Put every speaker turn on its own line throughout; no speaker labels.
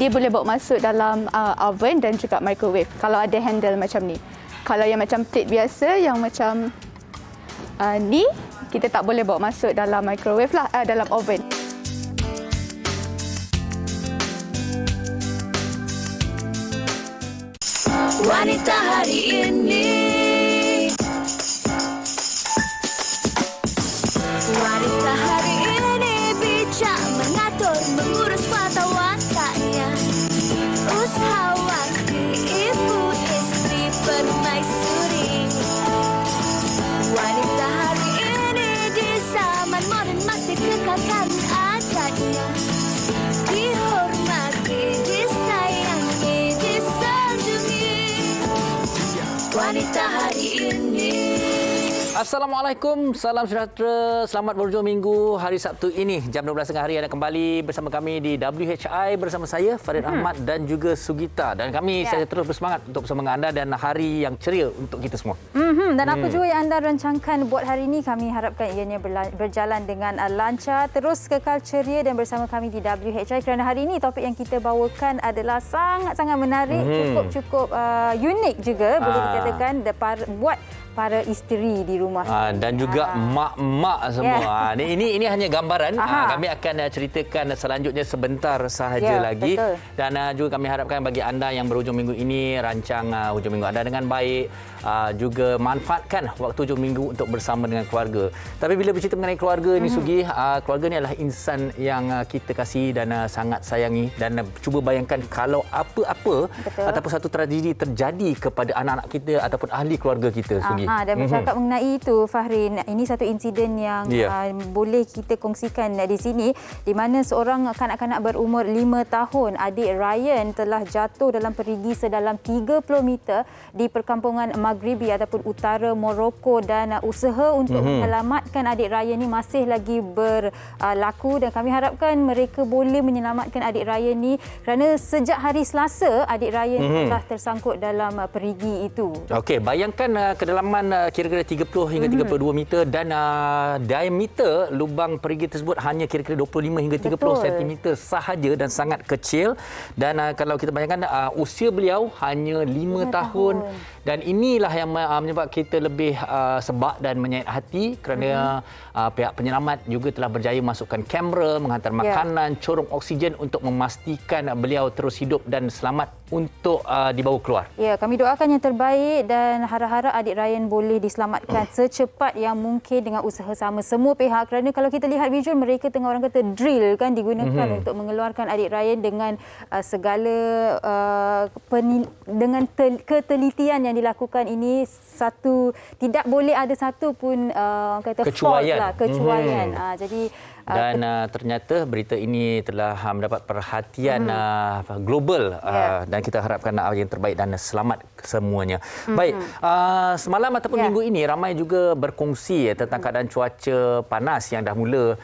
dia boleh bawa masuk dalam oven dan juga microwave kalau ada handle macam ni. Kalau yang macam plate biasa yang macam ni, kita tak boleh bawa masuk dalam microwave lah, dalam oven.
Wanita hari ini, wanita hari ini bijak mengatur, mengurus mata wataknya, usahawati, ibu, istri, permaisuri. Wanita hari ini di zaman modern masih kekalkan adatnya, dihormati, disayangi, disanjungi. Wanita hari ini.
Assalamualaikum, salam sejahtera, selamat berhujung minggu hari Sabtu ini jam 12.30 hari anda kembali bersama kami di WHI bersama saya Farid Ahmad dan juga Sugita, dan kami saya terus bersemangat untuk bersama dengan anda dan hari yang ceria untuk kita semua.
Dan apa juga yang anda rancangkan buat hari ini, kami harapkan ianya berjalan dengan lancar, terus kekal ceria dan bersama kami di WHI, kerana hari ini topik yang kita bawakan adalah sangat-sangat menarik, cukup unik juga boleh dikatakan buat para isteri di rumah
dan juga mak-mak semua. Ini hanya gambaran. Kami akan ceritakan selanjutnya sebentar sahaja lagi.
Betul.
Dan juga kami harapkan bagi anda yang berhujung minggu ini rancang hujung minggu anda dengan baik. Juga manfaatkan waktu hujung minggu untuk bersama dengan keluarga. Tapi bila bercerita mengenai keluarga ni Sugi, keluarga ni adalah insan yang kita kasih dan sangat sayangi, dan cuba bayangkan kalau apa-apa ataupun satu tragedi terjadi kepada anak-anak kita ataupun ahli keluarga kita, Sugi.
Dan bercakap mengenai itu, Fahrin, ini satu insiden yang boleh kita kongsikan di sini, di mana seorang kanak-kanak berumur 5 tahun, adik Ryan, telah jatuh dalam perigi sedalam 30 meter di perkampungan Maghribi ataupun utara Morocco, dan usaha untuk menyelamatkan adik Ryan ini masih lagi berlaku, dan kami harapkan mereka boleh menyelamatkan adik Ryan ini kerana sejak hari Selasa adik Ryan telah tersangkut dalam perigi itu.
Okey, bayangkan kedalaman kira-kira 30 hingga 32 meter dan diameter lubang perigi tersebut hanya kira-kira 25 hingga 30 cm sahaja dan sangat kecil. Dan kalau kita bayangkan usia beliau hanya 5 tahun. Dan inilah yang menyebabkan kita lebih sebab dan menyayat hati kerana pihak penyelamat juga telah berjaya masukkan kamera, menghantar makanan, corong oksigen untuk memastikan beliau terus hidup dan selamat untuk dibawa keluar.
Ya, kami doakan yang terbaik dan harap-harap adik Ryan boleh diselamatkan secepat yang mungkin dengan usaha sama semua pihak, kerana kalau kita lihat visual, mereka tengah orang kata drill kan digunakan untuk mengeluarkan adik Ryan dengan segala dengan ketelitian yang dilakukan ini. Tidak boleh ada satu pun kata
kecuaian.
fault lah, kecuaian. Jadi
dan ternyata berita ini telah mendapat perhatian global, dan kita harapkan yang terbaik dan selamat kesemuanya. Baik, semalam ataupun minggu ini ramai juga berkongsi tentang keadaan cuaca panas yang dah mula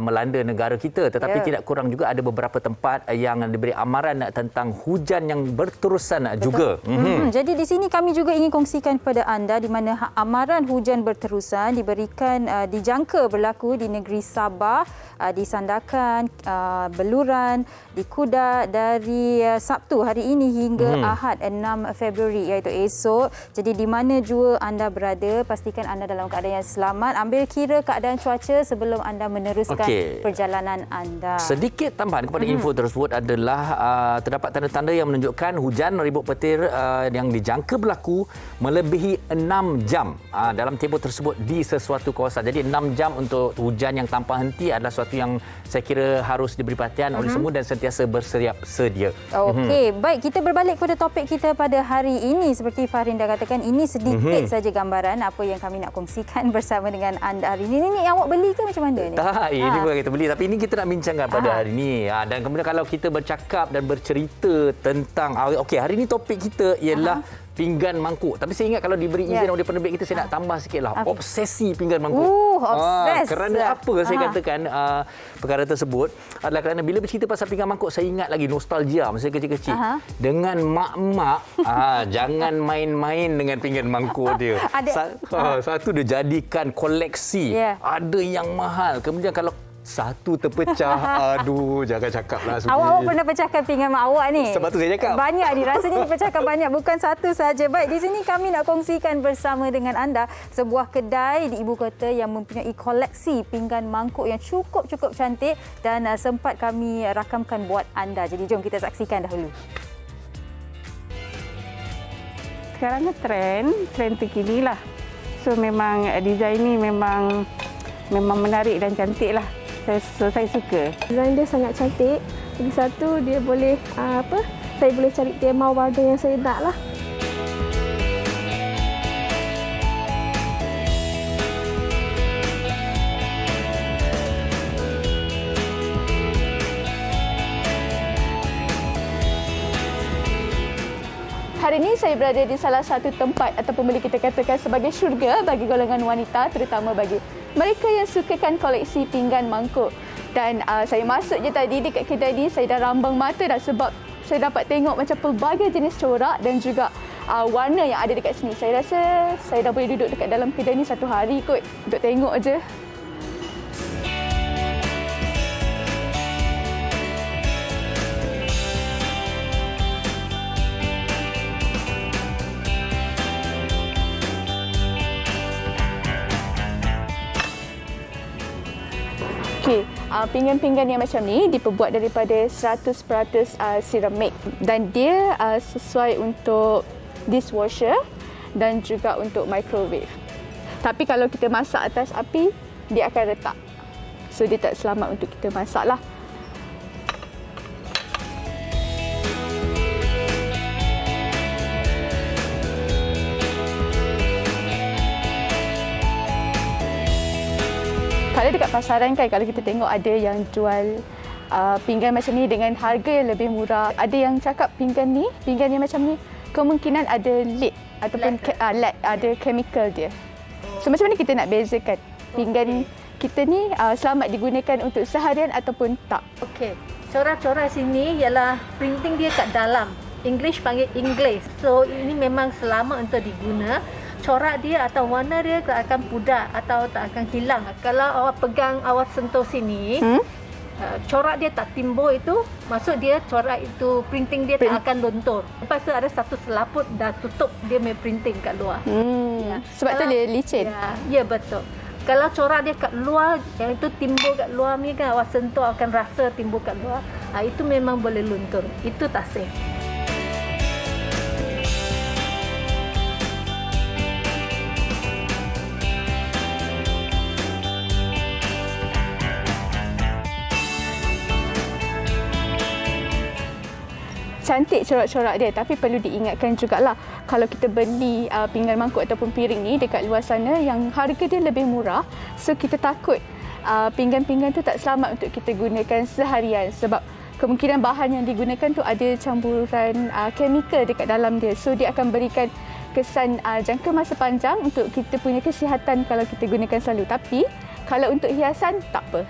melanda negara kita, tetapi tidak kurang juga ada beberapa tempat yang diberi amaran tentang hujan yang berterusan juga.
Jadi di sini kami juga ingin kongsikan kepada anda di mana amaran hujan berterusan diberikan, dijangka berlaku di negeri Sabah, di Sandakan, Beluran, di Kudat dari Sabtu hari ini hingga Ahad 6 Februari iaitu esok. Jadi di mana jua anda berada, pastikan anda dalam keadaan yang selamat. Ambil kira keadaan cuaca sebelum anda meneruskan perjalanan anda.
Sedikit tambahan kepada info tersebut adalah terdapat tanda-tanda yang menunjukkan hujan ribut petir yang dijangka berlaku melebihi 6 jam dalam tempoh tersebut di sesuatu kawasan. Jadi 6 jam untuk hujan yang tanpa henti adalah sesuatu yang saya kira harus diberi perhatian oleh semua dan sentiasa bersiap sedia.
Okey, baik, kita berbalik kepada topik kita pada hari ini. Seperti Fahrin dah katakan, ini sedikit saja gambaran apa yang kami nak kongsikan bersama dengan anda hari ini. Ini awak beli ke macam mana ni?
Tak, ini bukan kita beli, tapi ini kita nak bincangkan pada hari ini. Dan kemudian kalau kita bercakap dan bercerita tentang okey, hari ini topik kita ialah pinggan mangkuk. Tapi saya ingat kalau diberi izin oleh penerbit kita, saya nak tambah sikitlah. Obsesi pinggan mangkuk.
Obses.
Kerana apa saya katakan perkara tersebut adalah kerana bila bercerita pasal pinggan mangkuk, saya ingat lagi nostalgia masa kecil-kecil. Dengan mak-mak, jangan main-main dengan pinggan mangkuk dia. Satu dia jadikan koleksi. Ada yang mahal. Kemudian kalau satu terpecah. Aduh, jangan cakap lah.
Awak pernah pecahkan pinggan mak awak ni?
Sebab tu saya cakap.
Banyak ni. Rasanya dipecahkan banyak. Bukan satu saja. Baik, di sini kami nak kongsikan bersama dengan anda sebuah kedai di ibu kota yang mempunyai koleksi pinggan mangkuk yang cukup cantik dan sempat kami rakamkan buat anda. Jadi jom kita saksikan dahulu.
Sekarang ni trend terkini lah. So memang design ni memang menarik dan cantik lah. Saya suka.
Design dia sangat cantik. Lagi satu dia boleh saya boleh cari tema warna yang saya nak lah.
Hari ini saya berada di salah satu tempat ataupun boleh kita katakan sebagai syurga bagi golongan wanita, terutama bagi mereka yang sukakan koleksi pinggan mangkuk. Dan saya masuk je tadi dekat kedai ni, saya dah rambang mata dah sebab saya dapat tengok macam pelbagai jenis corak dan juga warna yang ada dekat sini. Saya rasa saya dah boleh duduk dekat dalam kedai ni satu hari kot untuk tengok je. Okey, pinggan-pinggan yang macam ni diperbuat daripada 100% ceramik dan dia sesuai untuk dishwasher dan juga untuk microwave. Tapi kalau kita masak atas api, dia akan retak. So dia tak selamat untuk kita masak lah. Kalau dekat pasaran kan, kalau kita tengok ada yang jual pinggan macam ni dengan harga yang lebih murah. Ada yang cakap pinggan yang macam ni kemungkinan ada lead ataupun lead, ada chemical dia. So macam mana kita nak bezakan pinggan kita ni selamat digunakan untuk seharian ataupun tak?
Okey, corak-corak sini ialah printing dia kat dalam. English panggil English. So ini memang selamat untuk diguna. Corak dia atau warna dia tak akan pudar atau tak akan hilang. Kalau awak pegang, awak sentuh sini, corak dia tak timbul itu, maksud dia corak itu, printing dia tak akan luntur. Lepas tu ada satu selaput dah tutup dia punya printing kat luar. Ya.
Sebab tu dia licin.
Ya, betul. Kalau corak dia kat luar, yang itu timbul kat luar ni kan, awak sentuh akan rasa timbul kat luar. Itu memang boleh luntur. Itu tak safe.
Cantik corak-corak dia, tapi perlu diingatkan jugalah kalau kita beli pinggan mangkuk ataupun piring ni dekat luar sana yang harga dia lebih murah, so kita takut pinggan-pinggan tu tak selamat untuk kita gunakan seharian sebab kemungkinan bahan yang digunakan tu ada campuran chemical dekat dalam dia, so dia akan berikan kesan jangka masa panjang untuk kita punya kesihatan kalau kita gunakan selalu. Tapi kalau untuk hiasan tak apa.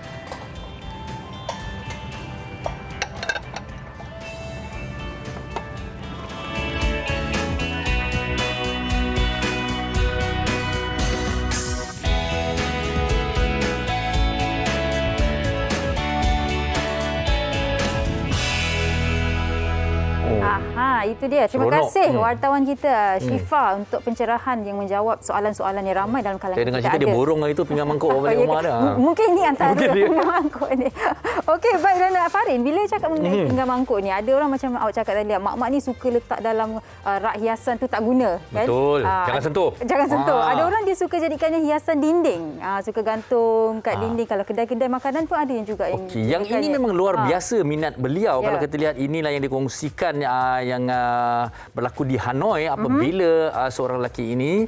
Itu dia. Terima
Seronok.
kasih wartawan kita Syifa untuk pencerahan yang menjawab soalan-soalan yang ramai dalam kalangan
Saya dengar
kita
cerita
ada.
dia borong hari tu pinggan mangkuk orang balik rumah dah.
Mungkin ni antara
Mungkin dia.
pinggan mangkuk ni. Okey, baik dan Farin, bila cakap mengenai pinggan mangkuk ni, ada orang macam awak cakap tadi, mak-mak ni suka letak dalam rak hiasan tu tak guna. Kan?
Betul. Jangan sentuh.
Jangan sentuh. Ada orang dia suka jadikannya hiasan dinding. Suka gantung kat dinding. Kalau kedai-kedai makanan pun ada yang juga yang
Okey, yang ini memang luar biasa minat beliau.
Ya.
Kalau kita lihat, inilah yang dikongsikan yang berlaku di Hanoi apabila seorang lelaki ini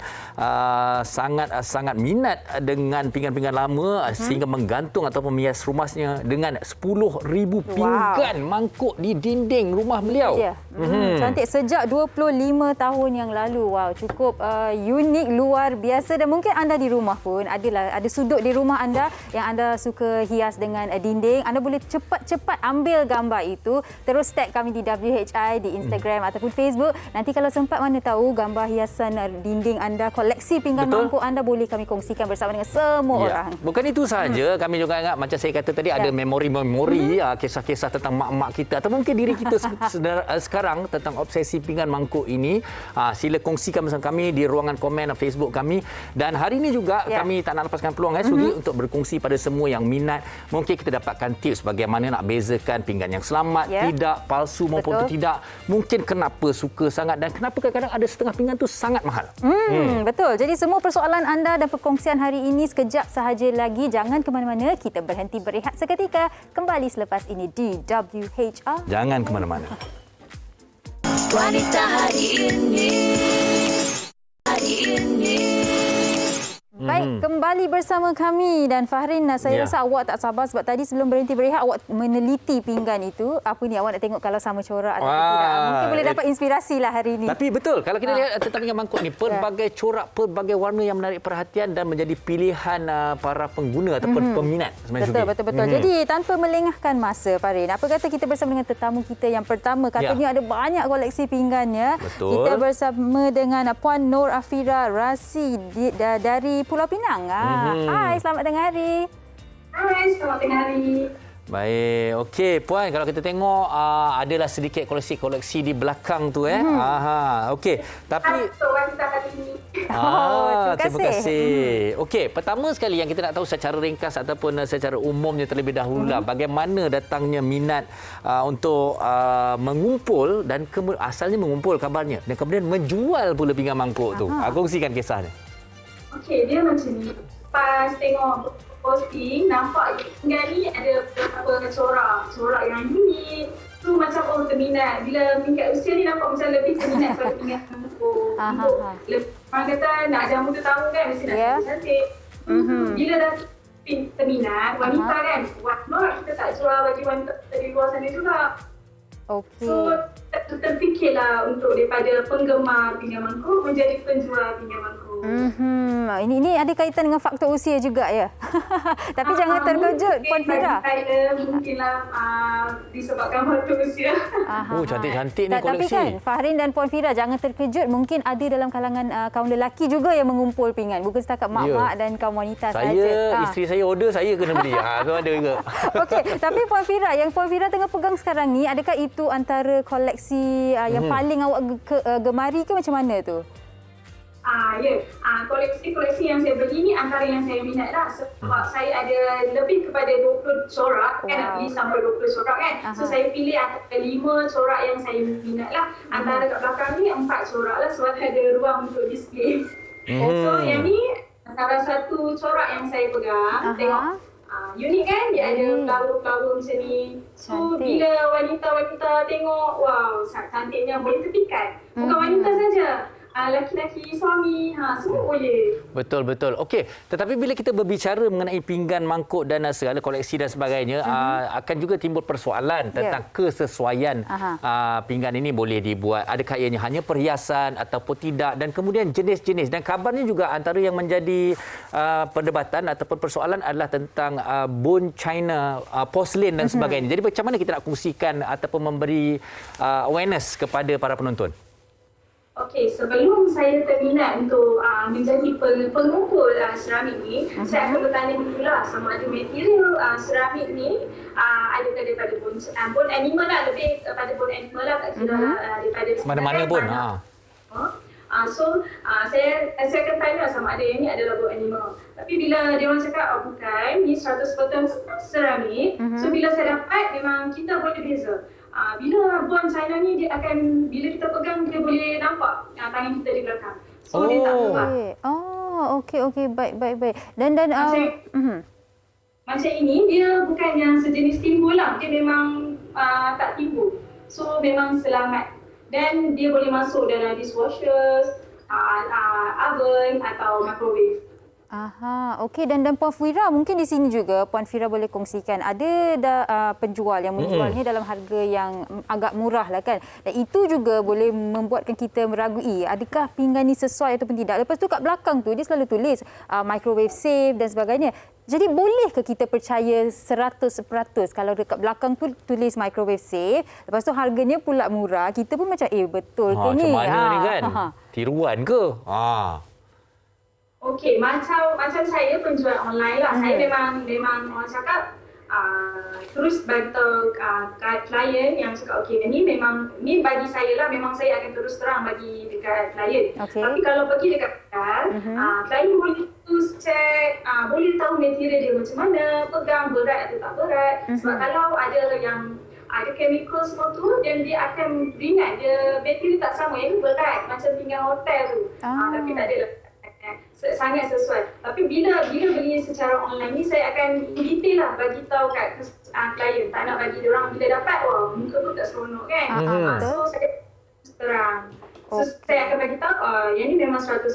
sangat minat dengan pinggan-pinggan lama sehingga menggantung ataupun menghias rumahnya dengan 10,000 pinggan mangkuk di dinding rumah beliau.
Ya. Cantik sejak 25 tahun yang lalu. Wow, cukup unik, luar biasa, dan mungkin anda di rumah pun ada sudut di rumah anda yang anda suka hias dengan dinding. Anda boleh cepat-cepat ambil gambar itu, terus tag kami di WHI Rai di Instagram ataupun Facebook. Nanti kalau sempat mana tahu gambar hiasan dinding anda, koleksi pinggan mangkuk anda boleh kami kongsikan bersama dengan semua orang.
Bukan itu sahaja, kami juga ingat macam saya kata tadi ada memori-memori kisah-kisah tentang mak-mak kita atau mungkin diri kita sekarang tentang obsesi pinggan mangkuk ini. Sila kongsikan bersama kami di ruangan komen Facebook kami. Dan hari ini juga kami tak nak lepaskan peluang Sugi untuk berkongsi pada semua yang minat. Mungkin kita dapatkan tips bagaimana nak bezakan pinggan yang selamat, tidak, palsu maupun tidak. Mungkin kenapa suka sangat dan kenapa kadang-kadang ada setengah pinggan tu sangat mahal.
Betul. Jadi semua persoalan anda dan perkongsian hari ini sekejap sahaja lagi. Jangan ke mana-mana. Kita berhenti berehat seketika. Kembali selepas ini di WHR.
Jangan ke mana-mana.
Wanita hari ini.
Baik, kembali bersama kami dan Fahrin, saya rasa awak tak sabar sebab tadi sebelum berhenti berehat awak meneliti pinggan itu. Apa ni awak nak tengok kalau sama corak atau tidak. Mungkin boleh dapat inspirasi lah hari ini.
Tapi betul, kalau kita lihat tentang pinggan mangkuk ni, pelbagai corak, pelbagai warna yang menarik perhatian dan menjadi pilihan para pengguna ataupun peminat sebenarnya.
Betul. Jadi tanpa melengahkan masa, Fahrin, apa kata kita bersama dengan tetamu kita yang pertama. Katanya ada banyak koleksi pinggannya.
Betul.
Kita bersama dengan Puan Nur Afira Rasi dari Pulau Pinang. Hai, selamat tengah hari.
Hai, selamat tengah hari.
Baik, okey Puan, kalau kita tengok adalah sedikit koleksi-koleksi di belakang tu okey. Tapi terima kasih. Okey, pertama sekali yang kita nak tahu secara ringkas ataupun secara umumnya terlebih dahulu bagaimana datangnya minat untuk mengumpul dan asalnya mengumpul kabarnya dan kemudian menjual pula pinggan mangkuk tu. Kongsikan kisahnya.
Okey, dia macam ni. Pas tengok posting, nampak pinggan ni ada beberapa corak yang unik. Tu macam terminat. Bila tingkat usia ni nampak macam lebih terminat pada pinggan mangkuk. Orang kata nak jamu tetamu kan, mesti nak cantik. Bila dah terminat, wanita kan, kita tak jual bagi wanita di luar sana juga.
Okey.
So, terfikirlah untuk daripada penggemar pinggan mangkuk menjadi penjual pinggan mangkuk.
Ini ada kaitan dengan faktor usia juga ya. Tapi jangan terkejut, Puan Fira.
Saya mungkinlah disebabkan faktor usia.
Cantik-cantik ni koleksi.
Tapi kan Fahrin dan Puan Fira jangan terkejut, mungkin ada dalam kalangan kaum lelaki juga yang mengumpul pinggan, bukan setakat mak-mak dan kaum wanita saja.
Isteri saya order, saya kena beli. Tu ada juga.
Okey, tapi Puan Fira, yang Puan Fira tengah pegang sekarang ni, adakah itu antara koleksi yang paling awak gemari ke macam mana tu?
Koleksi yang saya beli ni antara yang saya minat lah. Sebab saya ada lebih kepada 20 corak. Kan nak beli sampai 20 corak kan. So saya pilih antara 5 corak yang saya minat lah. Antara kat belakang ni 4 corak lah sebab ada ruang untuk display. So yang ni salah satu corak yang saya pegang. Tengok. Unik kan? Dia ada flower-flower macam ni. So bila wanita-wanita tengok, wow, cantiknya, boleh terpikat. Bukan wanita saja. Laki-laki, suami, semua boleh.
Betul. Okey, tetapi bila kita berbicara mengenai pinggan mangkuk dan segala koleksi dan sebagainya, akan juga timbul persoalan tentang kesesuaian pinggan ini boleh dibuat. Adakah ianya hanya perhiasan ataupun tidak, dan kemudian jenis-jenis. Dan kabarnya juga antara yang menjadi perdebatan ataupun persoalan adalah tentang bone china, porcelain dan sebagainya. Jadi macam mana kita nak kongsikan ataupun memberi awareness kepada para penonton?
Okey, sebelum saya terminat untuk menjadi pengumpul seramik ni, saya akan bertanya dululah sama ada material seramik ni adakah daripada bone animal lah, lebih pada bone animal lah, tak kira daripada
mana-mana pun.
Saya akan tanya sama ada yang ni adalah bone animal. Tapi bila dia orang cakap bukan, ni 100% seramik, so bila saya dapat memang kita boleh beza. Bila bone china ni dia akan, bila kita pegang dia boleh nampak tangan kita di belakang. So dia tak berubah.
Okey, baik. Dan
macam ini dia bukan yang sejenis timbul lah. Dia memang tak timbul. So memang selamat. Dan dia boleh masuk dalam dishwashers, oven atau microwave.
Okey, dan Puan Fira, mungkin di sini juga Puan Fira boleh kongsikan ada penjual yang menjualnya dalam harga yang agak murah lah kan. Dan itu juga boleh membuatkan kita meragui adakah pinggan ni sesuai ataupun tidak. Lepas tu kat belakang tu dia selalu tulis microwave safe dan sebagainya. Jadi bolehkah kita percaya 100% kalau dekat belakang tu tulis microwave safe, lepas tu harganya pula murah, kita pun macam betul ke ni?
Macam mana ni kan? Tiruan ke?
Okey, macam saya penjual online lah. Saya memang orang cakap terus bantu klien yang cakap ni bagi saya lah, memang saya akan terus terang bagi dekat klien. Tapi kalau pergi dekat pedal, klien boleh terus cek, boleh tahu material dia macam mana, pegang berat atau tak berat. Sebab kalau ada chemical semua tu, dan dia akan ringan, dia bateri tak sama, yang berat macam tinggal hotel tu. Tapi tak adalah sangat sesuai. Tapi bila beli secara online ni, saya akan detail lah bagi tahu kat klien. Tak nak bagi dia orang bila dapat, muka pun tak seronok kan. So saya terang. So saya akan bagi tahu yang ni memang 100%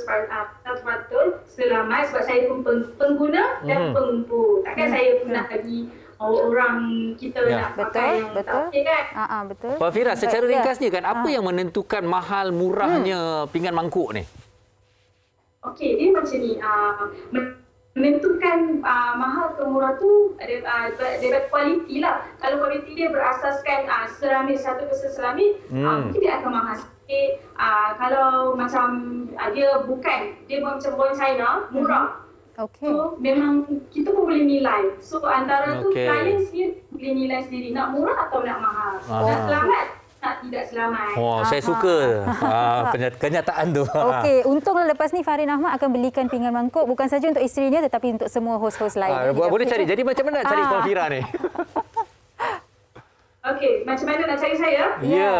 selamat, sebab saya pun pengguna dan pengumpul. Takkan saya pun nak bagi orang kita nak pakai yang tak okey kan.
Betul.
Puan Fira, secara ringkasnya kan, apa yang menentukan mahal murahnya pinggan mangkuk ni?
Okey, dia macam ni. Menentukan mahal ke murah tu daripada kualiti lah. Kalau kualiti dia berasaskan seramik 100% seramik, mungkin dia akan mahal sikit. Kalau macam dia macam bawang China, murah. So memang kita pun boleh nilai. So antara tu klien sendiri boleh nilai sendiri nak murah atau nak mahal. Nak selamat, nak tidak selamat.
Saya suka kenyataan tu.
Okey, untunglah lepas ni Fahrin Ahmad akan belikan pinggan mangkuk bukan saja untuk isterinya tetapi untuk semua hos-hos lain.
Boleh cari. Jadi macam mana nak cari Puan Fira ni?
Okey, macam mana nak cari saya?
Ya.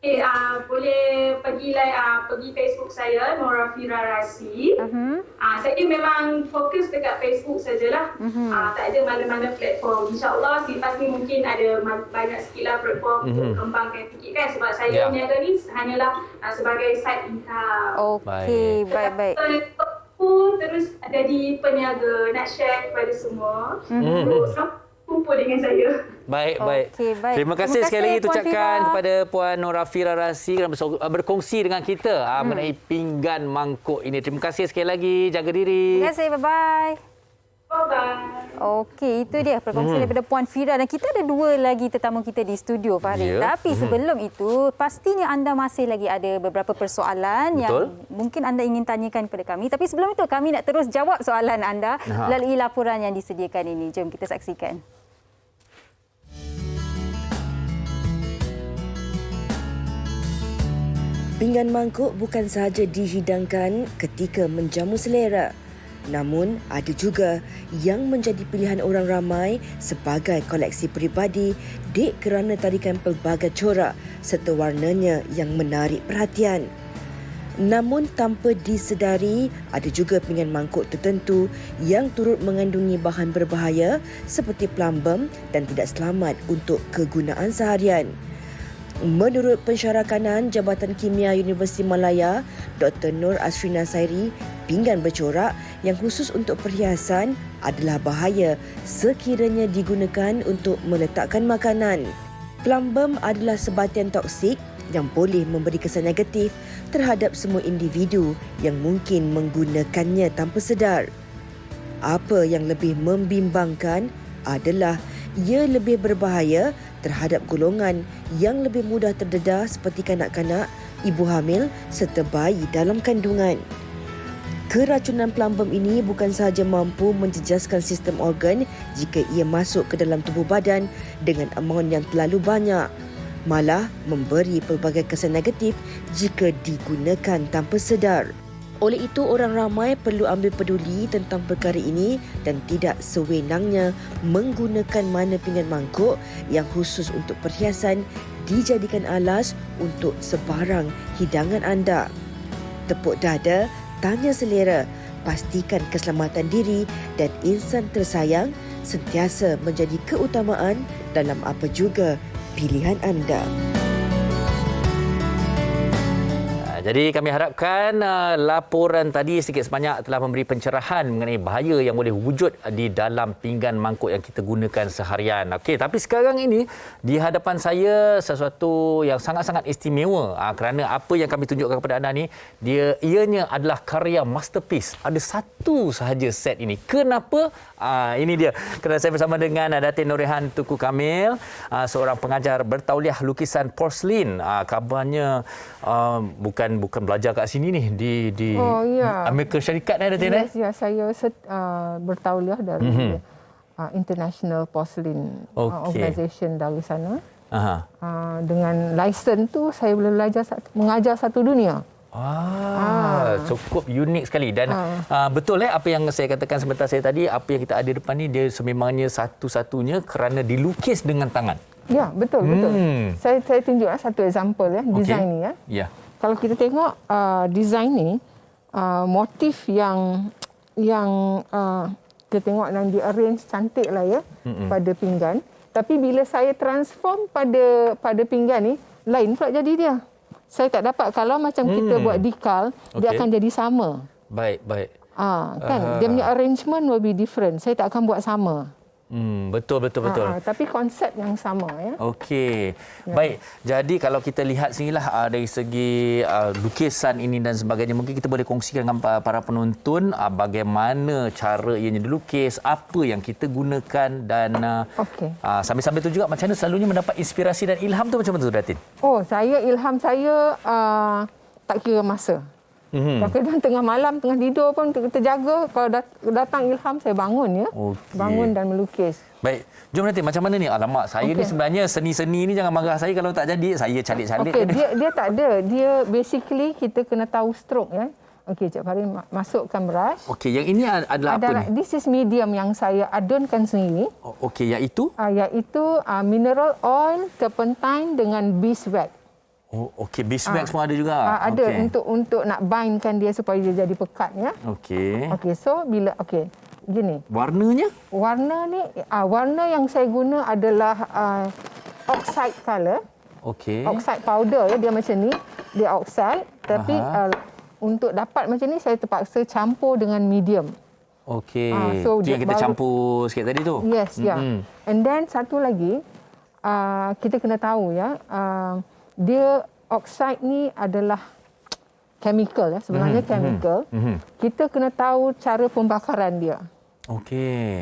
Okay, boleh pergi Facebook saya, Nora Fira Rasi. Saya memang fokus dekat Facebook sajalah. Tak ada mana-mana platform. InsyaAllah selepas ni mungkin ada banyak sikitlah platform untuk kembangkan sikit kan. Sebab saya berniaga ni hanyalah sebagai side income.
Okey, baik-baik.
Terus ada di peniaga, nak share kepada semua. Kumpul dengan saya.
Baik.
Okey, baik.
Terima kasih sekali lagi ucapkan kepada Puan Nora Fira Rasi kerana berkongsi dengan kita mengenai pinggan mangkuk ini. Terima kasih sekali lagi. Jaga diri.
Terima kasih. Bye-bye.
Bye-bye.
Okey, itu dia perkongsian daripada Puan Fira. Dan kita ada dua lagi tetamu kita di studio, Fahrin. Tapi sebelum itu, pastinya anda masih lagi ada beberapa persoalan yang mungkin anda ingin tanyakan kepada kami. Tapi sebelum itu, kami nak terus jawab soalan anda melalui laporan yang disediakan ini. Jom kita saksikan.
Pinggan mangkuk bukan sahaja dihidangkan ketika menjamu selera. Namun, ada juga yang menjadi pilihan orang ramai sebagai koleksi peribadi dek kerana tarikan pelbagai corak serta warnanya yang menarik perhatian. Namun, tanpa disedari, ada juga pinggan mangkuk tertentu yang turut mengandungi bahan berbahaya seperti plumbum dan tidak selamat untuk kegunaan seharian. Menurut pensyarakanan Jabatan Kimia Universiti Malaya, Dr. Nur Asrina Sairi, pinggan bercorak yang khusus untuk perhiasan adalah bahaya sekiranya digunakan untuk meletakkan makanan. Plumbum adalah sebatian toksik yang boleh memberi kesan negatif terhadap semua individu yang mungkin menggunakannya tanpa sedar. Apa yang lebih membimbangkan adalah ia lebih berbahaya terhadap golongan yang lebih mudah terdedah seperti kanak-kanak, ibu hamil serta bayi dalam kandungan. Keracunan plumbum ini bukan sahaja mampu menjejaskan sistem organ jika ia masuk ke dalam tubuh badan dengan amaun yang terlalu banyak, malah memberi pelbagai kesan negatif jika digunakan tanpa sedar. Oleh itu, orang ramai perlu ambil peduli tentang perkara ini dan tidak sewenangnya menggunakan mana pinggan mangkuk yang khusus untuk perhiasan dijadikan alas untuk sebarang hidangan anda. Tepuk dada, tanya selera, pastikan keselamatan diri dan insan tersayang sentiasa menjadi keutamaan dalam apa juga pilihan anda.
Jadi kami harapkan laporan tadi sedikit sebanyak telah memberi pencerahan mengenai bahaya yang boleh wujud di dalam pinggan mangkuk yang kita gunakan seharian. Okey, tapi sekarang ini di hadapan saya sesuatu yang sangat-sangat istimewa kerana apa yang kami tunjukkan kepada anda ni ianya adalah karya masterpiece. Ada satu sahaja set ini. Kenapa? Ini dia. Kerana saya bersama dengan Datin Norehan Tuku Kamil, seorang pengajar bertauliah lukisan porselin. Kabarnya bukan belajar kat sini ni di Amerika Syarikat Datin.
Ya, saya bertauliah dari International Porcelain Organisation dari sana. Dengan lisen tu saya boleh mengajar satu dunia.
Cukup unik sekali dan betul apa yang saya katakan sebentar saya tadi, apa yang kita ada depan ni dia sememangnya satu-satunya kerana dilukis dengan tangan.
Ya, betul. Saya tunjuk satu example design ni
Ya.
Kalau kita tengok design ni motif yang kita tengok dan di-arrange cantik lah pada pinggan. Tapi bila saya transform pada pinggan ni lain pula jadi dia. Saya tak dapat kalau macam kita buat decal, dia akan jadi sama.
Baik.
Kan? Dia punya arrangement will be different. Saya tak akan buat sama.
Betul.
Tapi konsep yang sama
Okey. Baik. Jadi kalau kita lihat sinilah dari segi lukisan ini dan sebagainya, mungkin kita boleh kongsikan dengan para penonton bagaimana cara ianya dilukis, apa yang kita gunakan dan sambil-sambil tu juga macam mana selalunya mendapat inspirasi dan ilham tu macam mana tu Datin?
Ilham saya tak kira masa. Kadang-kadang tengah malam, tengah tidur pun kita jaga. Kalau datang ilham, saya bangun bangun dan melukis.
Baik. Jom nanti macam mana ni? Alamak, saya ni sebenarnya seni-seni ni jangan marah saya kalau tak jadi. Saya calik-calik.
Dia tak ada. Dia basically kita kena tahu stroke Cik Farin, masukkan brush.
yang ini adalah apa ni?
This is medium yang saya adunkan sendiri.
Iaitu?
Iaitu mineral oil, turpentine dengan beeswax.
Beeswax pun ada juga.
Ada untuk nak bindkan dia supaya dia jadi pekat so bila gini.
Warnanya?
Warna ni warna yang saya guna adalah oxide color. Oxide powder dia macam ni. Dia oxide tapi untuk dapat macam ni saya terpaksa campur dengan medium.
So yang kita campur sikit tadi tu.
Yes, And then satu lagi kita kena tahu dia oksida ni adalah chemical sebenarnya chemical. Kita kena tahu cara pembakaran dia.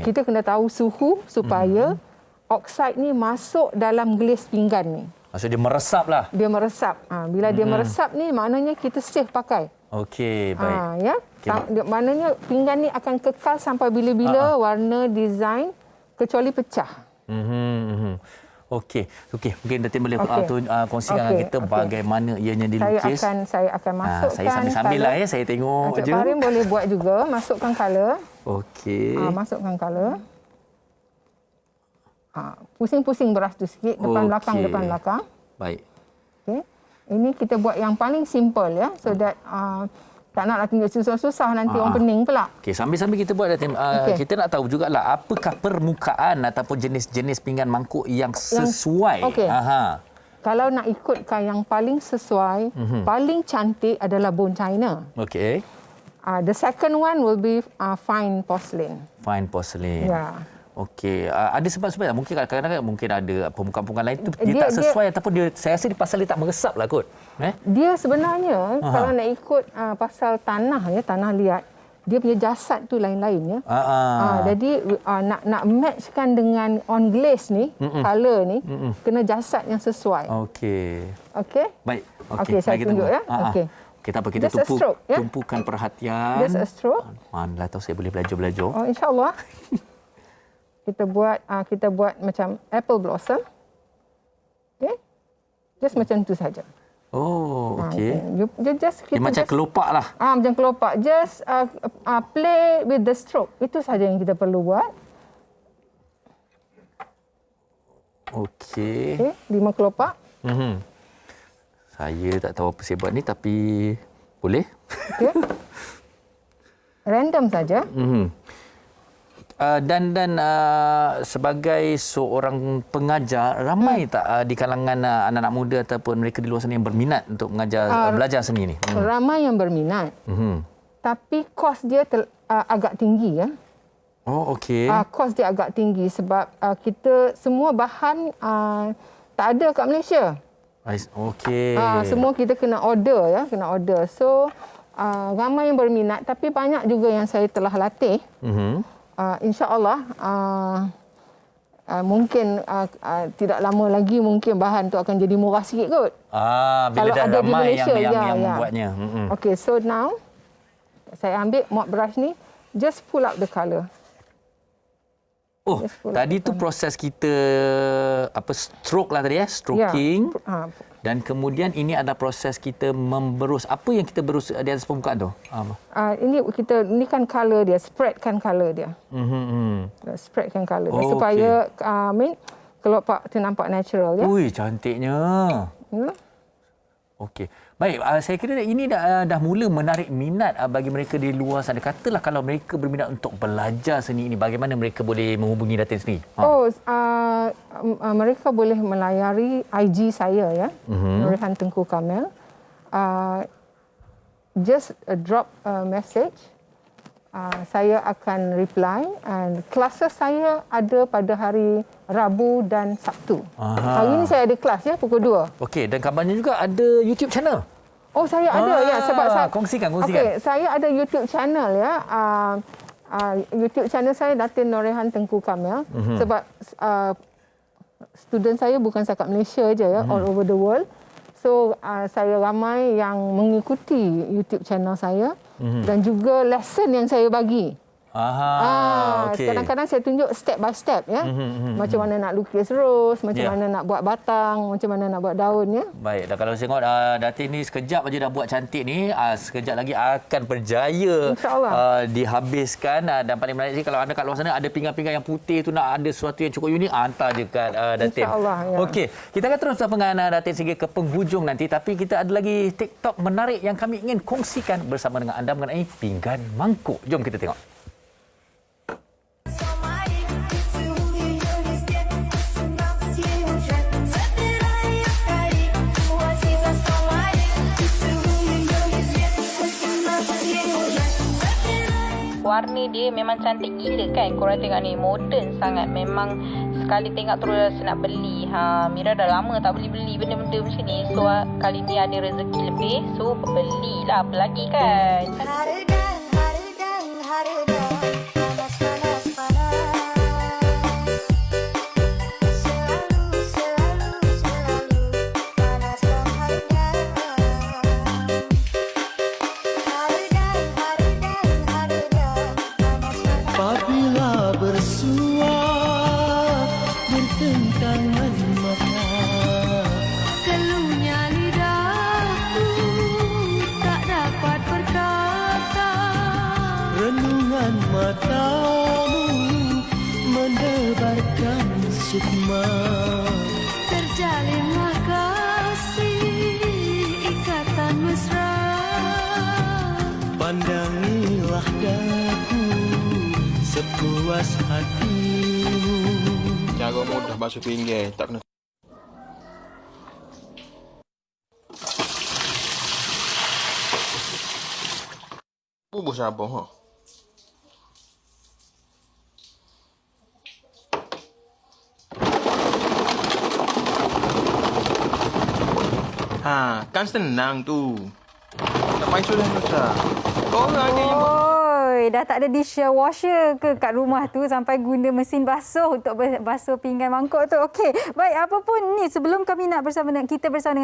Kita kena tahu suhu supaya oksida ni masuk dalam gelas pinggan ni.
Maksud dia meresap lah.
Dia meresap. Bila dia meresap ni maknanya kita safe pakai.
Baik.
Maknanya pinggan ni akan kekal sampai bila-bila warna design kecuali pecah. Okey.
Mungkin Datin boleh kongsikan dengan kita bagaimana ianya dilukis.
Saya akan masukkan.
Saya sambil-sambil lah saya tengok je.
Cik Farin boleh buat juga, masukkan color. Masukkan color. Pusing-pusing brush tu sikit, depan belakang.
Baik.
Ini kita buat yang paling simple so that tak naklah tunjuk susah-susah nanti orang pening pula.
Sambil-sambil kita buat Datin, kita nak tahu jugalah apakah permukaan ataupun jenis-jenis pinggan mangkuk yang sesuai.
Kalau nak ikutkan yang paling sesuai, paling cantik adalah bone china. The second one will be fine porcelain. Ada sebab-sebab mungkin kadang-kadang mungkin ada permukaan-permukaan lain tu dia tak sesuai ataupun saya rasa pasal dia tak meresap lah kot. Dia sebenarnya kalau nak ikut pasal tanah tanah liat, dia punya jasad tu lain-lain jadi nak matchkan dengan on glaze ni, color ni kena jasad yang sesuai. Baik.
Saya tunjuk tak apa, kita tumpukan perhatian.
Just a stroke.
Manalah tahu saya boleh belajar.
InsyaAllah. Kita buat macam apple blossom. Just macam tu saja.
Dia macam kelopak lah.
Macam kelopak. Just play with the stroke. Itu saja yang kita perlu buat. 5 kelopak.
Saya tak tahu apa saya buat ni tapi boleh.
Random saja.
Dan sebagai seorang pengajar, ramai tak di kalangan anak-anak muda ataupun mereka di luar sana yang berminat untuk mengajar belajar seni ni?
Ramai yang berminat. Tapi kos dia agak tinggi ya.
Oh, okey.
Kos dia agak tinggi sebab kita semua bahan tak ada kat Malaysia.
Okey.
Semua kita kena order ya, kena order. So ramai yang berminat tapi banyak juga yang saya telah latih. InsyaAllah mungkin tidak lama lagi mungkin bahan tu akan jadi murah sikit kot.
Bila
kalau
dah
ada di
ramai
Malaysia,
yang membuatnya.
Okay, so now saya ambil mop brush ni, just pull out the colour.
Oh, tadi tu proses kita stroke lah tadi stroking. Dan kemudian ini adalah proses kita memberus. Apa yang kita berus di atas permukaan tu?
Ini kan colour dia, spreadkan colour dia. Spreadkan colour dia supaya keluar nampak natural ya.
Ui, cantiknya. Okey. Baik, saya kira ini dah mula menarik minat bagi mereka di luar sana. Katalah kalau mereka berminat untuk belajar seni ini, bagaimana mereka boleh menghubungi Datin sendiri?
Mereka boleh melayari IG saya ya, Nurihan Tengku Kamil. Just drop a message. Saya akan reply, and classes saya ada pada hari Rabu dan Sabtu. Hari ini saya ada kelas ya pukul 2.
Okey, dan kabarnya juga ada YouTube channel.
Oh, saya ada ya, sebab saya
kongsikan.
Okey, saya ada YouTube channel ya. YouTube channel saya Datin Nurihan Tengku Kamil. Sebab student saya bukan setakat Malaysia aja ya, all over the world. So saya ramai yang mengikuti YouTube channel saya dan juga lesson yang saya bagi.
Okay.
Kadang-kadang saya tunjuk step by step ya. Macam mana nak lukis rose, macam mana nak buat batang, macam mana nak buat daun ya.
Baik, dan kalau tengok Datin ni sekejap aja dah buat cantik ni, sekejap lagi akan berjaya dihabiskan. Dan paling menarik kalau anda kat luar sana ada pinggan-pinggan yang putih tu, nak ada sesuatu yang cukup unik, hantar je kat Datin.
InsyaAllah ya.
Okey, kita akan terus dengan Datin sehingga ke penghujung nanti, tapi kita ada lagi TikTok menarik yang kami ingin kongsikan bersama dengan anda mengenai pinggan mangkuk. Jom kita tengok.
Warna dia memang cantik gila kan. Korang tengok ni, moden sangat. Memang sekali tengok terus nak beli. Mira dah lama tak beli benda-benda macam ni. So kali ni ada rezeki lebih, so belilah. Apa lagi kan.
sukma. Terjalinlah kasih ikatan mesra. Pandangilah daku sepuas hatimu.
Cara mudah basuh pinggan, tak kena. Bubur sabun, ha? Ha, kan senang tu. Tak payah sudah susah. Korang ada yang...
Dah tak ada dishwasher ke kat rumah tu sampai guna mesin basuh untuk basuh pinggan mangkuk tu. Okey, baik, apa pun ni, sebelum kami nak bersama dengan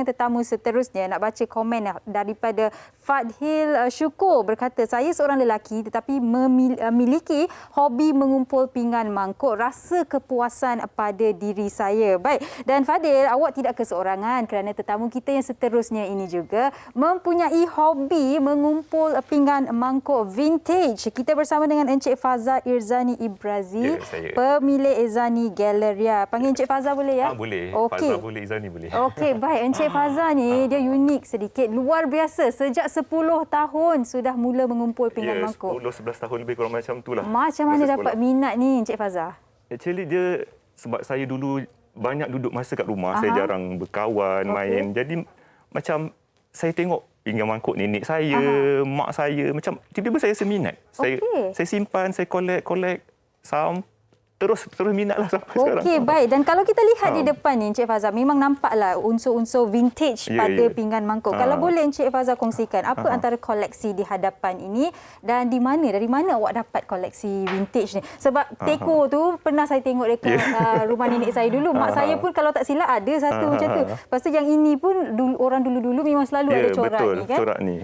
tetamu seterusnya, nak baca komen daripada Fadhil Syukur berkata, saya seorang lelaki tetapi memiliki hobi mengumpul pinggan mangkuk, rasa kepuasan pada diri saya. Baik, dan Fadil, awak tidak keseorangan kerana tetamu kita yang seterusnya ini juga mempunyai hobi mengumpul pinggan mangkuk vintage vintage. Kita bersama dengan Encik Faza Irzani Ibrazi,
saya.
pemilik Irzani Galleria. Panggil Encik Faza boleh ya?
Boleh.
Okey.
Faza boleh, Irzani boleh.
Okey, baik. Encik Faza ni dia unik sedikit, luar biasa. Sejak 10 tahun sudah mula mengumpul pinggan mangkuk.
10-11 tahun lebih kurang macam tu lah.
Macam mana dapat minat ni Encik Faza?
Actually dia sebab saya dulu banyak duduk masa kat rumah, saya jarang berkawan, main. Jadi macam saya tengok pinggan mangkuk nenek saya, mak saya, macam tiba-tiba saya seminat. Saya simpan, saya collect terus minat lah sampai sekarang.
Okey, baik. Dan kalau kita lihat di depan ni Encik Faza, memang nampaklah unsur-unsur vintage pada pinggan mangkuk. Kalau boleh Encik Faza kongsikan apa antara koleksi di hadapan ini dan dari mana awak dapat koleksi vintage ni? Sebab teko tu pernah saya tengok dekat rumah nenek saya dulu. Mak saya pun kalau tak silap ada satu macam tu. Lepas tu yang ini pun orang dulu-dulu memang selalu ada corak
betul,
ni kan?
Corak ni.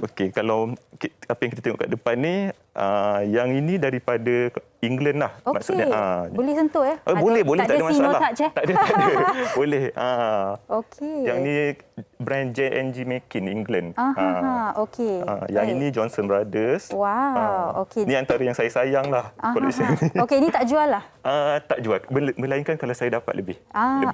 Okey, kalau apa yang kita tengok kat depan ni, yang ini daripada England lah. Maksudnya
boleh sentuh
boleh tak ada masalah. Tak ada. Boleh.
Okey.
Yang ni brand J&G Makin England.
Okey.
Yang ini Johnson Brothers.
Wow, okey.
Ni antara yang saya sayang lah koleksi ni.
Okey, ni tak jual lah.
Tak jual. Melainkan kalau saya dapat lebih.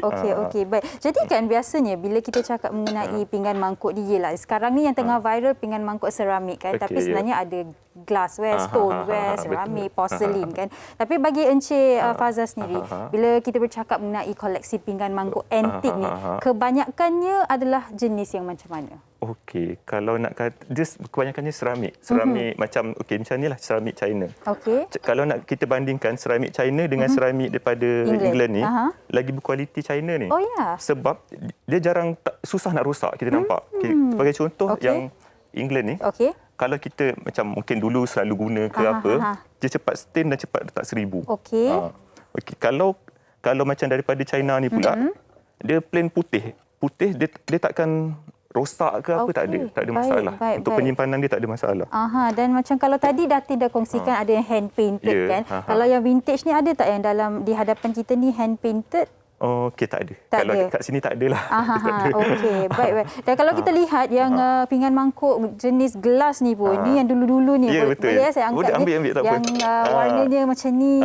Okey. Baik. Jadi kan biasanya bila kita cakap mengenai pinggan mangkuk dia lah. Sekarang ni yang tengah viral pinggan mangkuk seramik kan. Tapi sebenarnya ada glassware, stoneware, seramik, porcelain kan. Tapi bagi Encik Faza sendiri, bila kita bercakap mengenai koleksi pinggan mangkuk antik ni, kebanyakannya adalah jenis yang macam mana?
Okey, kalau nak kata dia kebanyakannya seramik. Seramik macam macam nilah seramik China.
Okey.
Kalau nak kita bandingkan seramik China dengan seramik daripada England ni, lagi berkualiti China ni.
Oh ya.
Sebab dia susah nak rosak, kita nampak. Sebagai contoh yang England ni.
Okey.
Kalau kita macam mungkin dulu selalu guna ke dia cepat stain dan cepat retak seribu.
Okey.
Okey, kalau macam daripada China ni pula, dia plain putih. Putih dia takkan rosak ke apa, tak ada masalah. Untuk penyimpanan dia tak ada masalah.
Dan macam kalau tadi Datin dah kongsikan ada yang hand painted kan. Kalau yang vintage ni ada tak yang dalam di hadapan kita ni hand painted?
Okey, tak ada. Kalau kat sini tak ada lah.
Okey, baik. Dan kalau kita lihat yang pinggan mangkuk jenis gelas ni pun, ni yang dulu-dulu ni. Boleh saya angkat
ambil, tak
yang warnanya macam ni.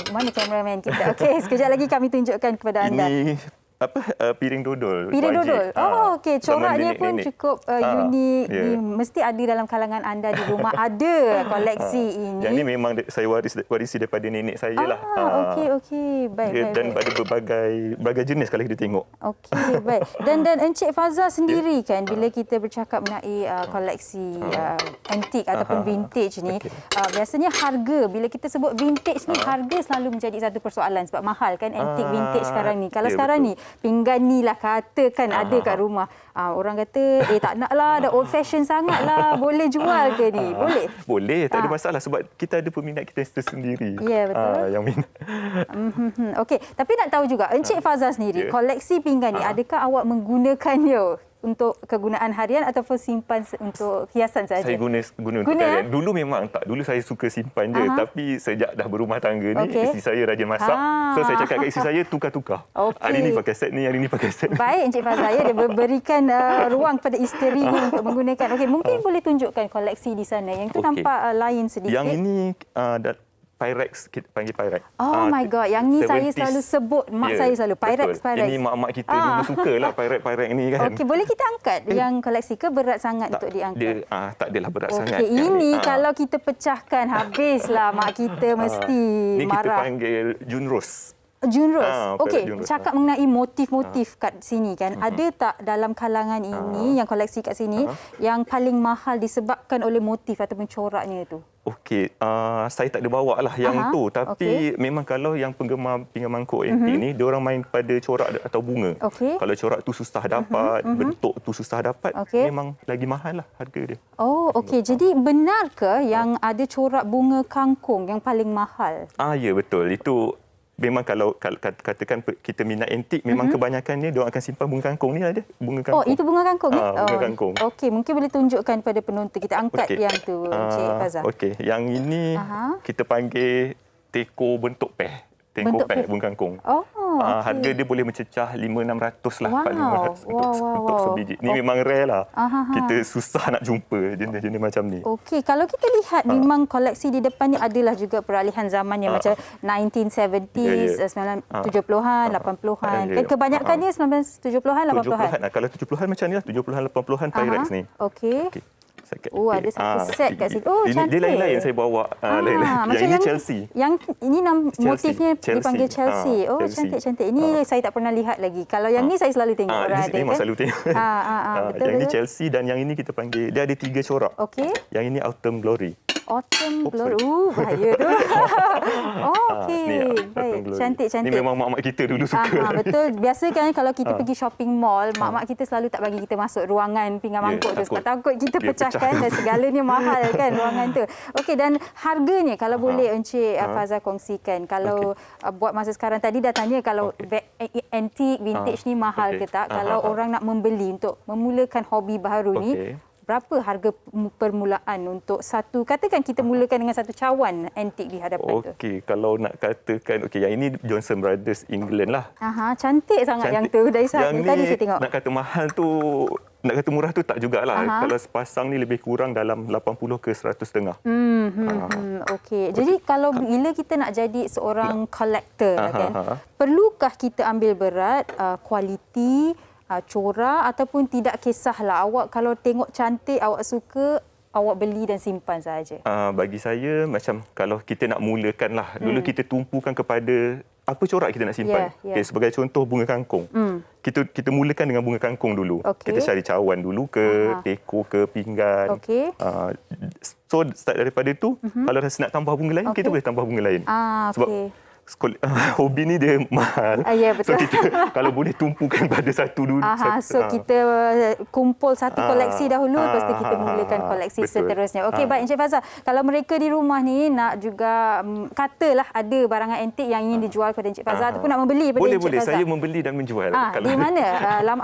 Mana kameraman kita? Okey, sekejap lagi kami tunjukkan kepada anda.
Ini piring dodol.
Piring dodol. Okey, coraknya pun cukup unik. Mesti ada dalam kalangan anda di rumah ada koleksi ini.
Yang ni memang saya warisi daripada nenek saya lah.
Okey. Baik.
Dan ada berbagai jenis kalau kita tengok.
Okey, baik. Dan Encik Faza sendiri kan bila kita bercakap mengenai koleksi antik ataupun vintage ni, biasanya harga, bila kita sebut vintage ni, harga selalu menjadi satu persoalan sebab mahal kan antik vintage sekarang ni. Kalau sekarang ni pinggan ni lah katakan ada kat rumah. Orang kata, tak nak lah, dah old fashion sangat lah. Boleh jual ke ni? Boleh?
Boleh, tak ada masalah sebab kita ada peminat kita sendiri.
Ya, betul.
Yang minat.
Okey, tapi nak tahu juga, Encik Faza sendiri, koleksi pinggan ni, adakah awak menggunakannya untuk kegunaan harian ataupun simpan untuk hiasan saja?
Saya guna untuk harian. Dulu memang tak. Dulu saya suka simpan je. Tapi sejak dah berumah tangga ni, isteri saya rajin masak. So saya cakap kat isteri saya, tukar-tukar. Hari ni pakai set ni, hari ni pakai set ni.
Baik, Encik Faza, dia berikan ruang kepada isteri ni untuk menggunakan. Okey, mungkin boleh tunjukkan koleksi di sana. Yang tu nampak lain sedikit.
Yang ini Pyrex, kita panggil Pyrex.
Oh my God, yang ni saya selalu sebut, mak saya selalu Pyrex.
Ini mak-mak kita dulu sukalah Pyrex ni kan.
Okey, boleh kita angkat yang koleksi ke berat sangat untuk diangkat?
Tak adalah berat sangat.
Okey, ini kalau kita pecahkan habislah mak kita mesti
marah. Ni kita panggil Junros.
Okey, cakap mengenai motif-motif kat sini kan. Ada tak dalam kalangan ini yang koleksi kat sini yang paling mahal disebabkan oleh motif ataupun coraknya tu?
Okey, saya tak ada bawa lah yang tu. Tapi memang kalau yang penggemar pinggan mangkuk antik ni, dia orang main pada corak atau bunga. Kalau corak tu susah dapat, bentuk tu susah dapat, memang lagi mahal lah harga dia.
Oh, okey. Jadi benar ke yang ada corak bunga kangkung yang paling mahal?
Ya, betul. Itu memang kalau katakan kita minat antik, memang kebanyakannya dia akan simpan bunga kangkung ni ada. Bunga kangkung.
Oh, itu bunga kangkung ni?
Bunga kangkung.
Okey, mungkin boleh tunjukkan pada penonton. Kita angkat yang tu, Encik Faza.
Okey, yang ini kita panggil teko bentuk peh. Teko peh bunga kangkung.
okey.
Harga dia boleh mencecah 500-600 lah.
Wow.
500 untuk sebiji. Ni memang rare lah. Kita susah nak jumpa jenis-jenis macam ni.
Okey, kalau kita lihat memang koleksi di depan ni adalah juga peralihan zaman yang macam 1970s, 70-an, 80-an. Kan kebanyakannya 1970-an, 80-an.
Kalau 70-an macam ni lah, 70-an, 80-an Pyrex ni.
Okey. Ada satu set kat situ. Cantik.
Dia lain-lain saya bawa. Yang ini Chelsea.
Yang ini motifnya
Chelsea.
dipanggil Chelsea.
Chelsea.
Cantik-cantik. Ini saya tak pernah lihat lagi. Kalau yang ni saya selalu tengok orang ada.
Ini memang selalu tengok.
Betul.
Yang ini Chelsea dan yang ini kita panggil, dia ada 3 corak.
Okey.
Yang ini Autumn Glory.
Autumn Glory. Bahaya tu. Okey. Baik. Cantik-cantik.
Ini memang mak-mak kita dulu suka.
Betul. Biasa kan kalau kita pergi shopping mall, mak-mak kita selalu tak bagi kita masuk ruangan pinggan mangkuk tu sebab takut kita pecahkan dan segalanya mahal kan ruangan tu. Okey, dan harganya kalau boleh Encik Fazal kongsikan. Kalau buat masa sekarang tadi dah tanya kalau antik vintage ni mahal ke tak. Kalau orang nak membeli untuk memulakan hobi baru ni, berapa harga permulaan untuk satu, katakan kita mulakan dengan satu cawan antik di hadapan tu?
Okey, kalau nak katakan, yang ini Johnson Brothers England lah.
Cantik sangat yang tu. Dari
yang
tadi
ni,
saya tengok.
Nak kata mahal tu, nak kata murah tu tak jugalah. Kalau sepasang ni lebih kurang dalam 80 ke 100.5.
Okey. Jadi kalau bila kita nak jadi seorang collector kan, perlukah kita ambil berat kualiti, corak ataupun tidak kisahlah, awak kalau tengok cantik, awak suka, awak beli dan simpan sahaja?
Bagi saya macam kalau kita nak mulakan lah, dulu kita tumpukan kepada apa corak kita nak simpan. Sebagai contoh bunga kangkung. Kita mulakan dengan bunga kangkung dulu. Kita cari cawan dulu ke, teko ke, pinggan. So start daripada itu, kalau rasa nak tambah bunga lain, kita boleh tambah bunga lain. Sebab hobi ni dia mahal.
Betul.
So kita kalau boleh tumpukan pada satu dulu.
Kita kumpul satu koleksi dahulu, lepas tu kita mulakan koleksi seterusnya. Okey, baik Encik Fazal. Kalau mereka di rumah ni nak juga katalah ada barangan antik yang ingin dijual kepada Encik Fazal ataupun nak membeli pada Encik Fazal.
Boleh, saya membeli dan menjual.
Di mana?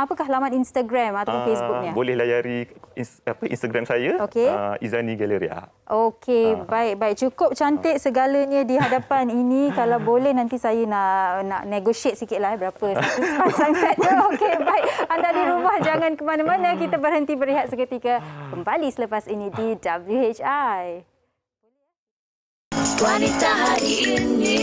Apakah laman Instagram ataupun Facebooknya?
Boleh layari Instagram saya, Izani Galleria.
Okey, baik. Cukup cantik segalanya di hadapan ini. Kalau boleh nanti saya nak negotiate sikitlah berapa satu pasang set tu. Okey, baik. Anda di rumah jangan ke mana-mana. Kita berhenti berehat seketika. Kembali selepas ini di WHI.
Wanita hari ini.